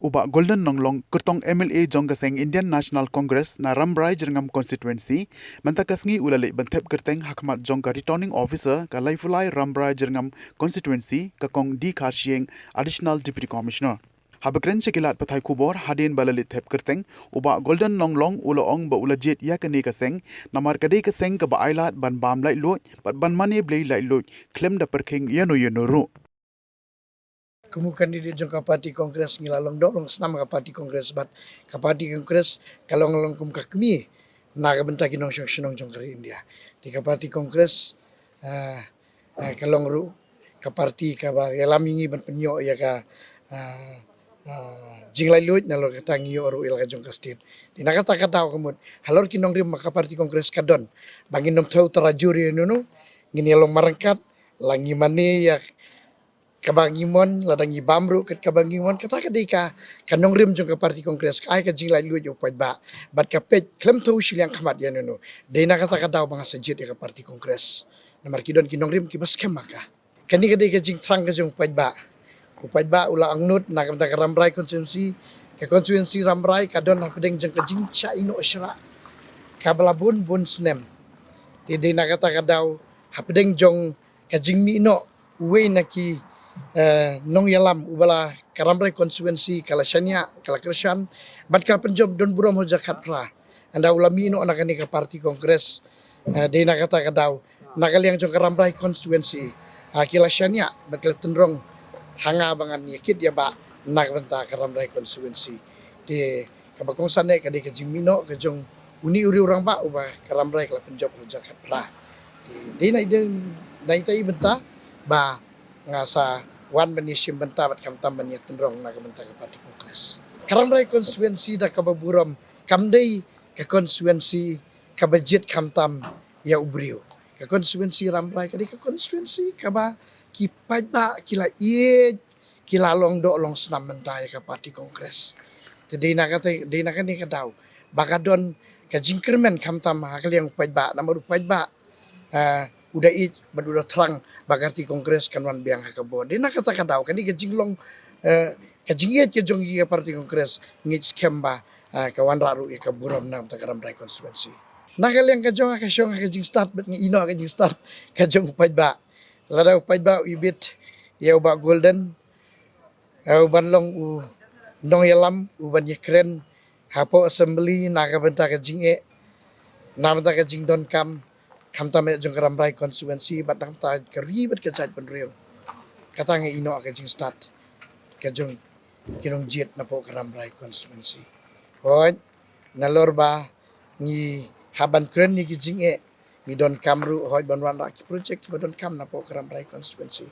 uba golden nonglong kertong MLA jonggaseng Indian National Congress na Rambrai Jerngam constituency mantakasngi ulale bantep kerteng hakmat jongka returning officer ka Laifulai Rambrai Jerngam constituency ka kong D Kharshieng additional deputy commissioner. Habakren sekilat pathai kubor hadin balalit thep kerteng uba golden nonglong uloong ba ulajit ya kani kaseng namar kadai kaseng ka ba ailat ban bam lai lo ban mani blai lai lo klem da perking yano ru. Kemukan di jangka parti kongres ngilalong dorong senam ka parti kongres bat ka parti kongres kalau ngalong kum ka kemi naga bentak kinong syong jong kari India di ka parti kongres kalau ru ka parti ka ba yalamingi ban penyo ya ka jinglai luit nalor ka tangi oru il ka jong ka state di naga takataw kemud halor kinong rim ka parti kongres kadon bangin nom tau terajuri nunu ngini along marangkat langi mani ya kabangimon ladangi bamru ket kabangimon kata kadika kanong rim jong ka parti kongres kai ka jinglai lu jo pat ba bat ka pej klem tu silang khamat ya nono deina kata kadaw mga sajit ka parti kongres namar kidon kinong rim kibas kemaka kani kadika jing trang ka jong pat ba ula angnut na kamta ka Rambrai constituency Rambrai kadon na pedeng jong ka jing cha ino asra kabalabun bun snem deina kata kadaw hapedeng jong ka jing mi ino we naki nong yalam ubala Rambrai constituency kala shania kala krishan bat ka penjob don buram hoja khatra anda ulami no anakani ka parti kongres de na kata kadaw nakaliang jong Rambrai constituency kila shania bat ka tendrong hanga bangan yakit ya ba nak benta Rambrai constituency de kabakong sane ka de ka jingmino ka jong uni uri orang ba uba Rambrai kala penjob hoja khatra de na itai benta ba ngasa wan benishim benta bat kam tam banya tendrong na kabenta ka parti kongres Rambrai constituency da kababuram kamdei ka constituency ka budget kam tam ya ubrio ka constituency Rambrai ka constituency ka ba ki ba kila kila long do long snam benta ka parti kongres tedi na kata de na kan ka daw bakadon ka jingkermen kam tam hakaliang ba namar ba udah baduda terang bagarti kongres kanwan biang hakabo de na kata kadaw kani ka jinglong ka jingiet ke jong ka parti kongres ngit skemba kawan raru ka buram nam ta Rambrai constituency nakaliang ka jong ka syong ka jing start bet ngi ino ka jing start ka jong ba ladaw ba ibit ya uba golden uban long u nong yalam uban yekren hapo assembly na ka benta ka jinge nam ta ka jing don kam me jong Rambrai constituency bat nang ta keribet ka chat penrio kata nge ino ka jing start ka jong kinong jet na po Rambrai constituency hoj nalor ba ni haban kren ni jing ni don kamru hoj banwan ra project ki don kam na po Rambrai constituency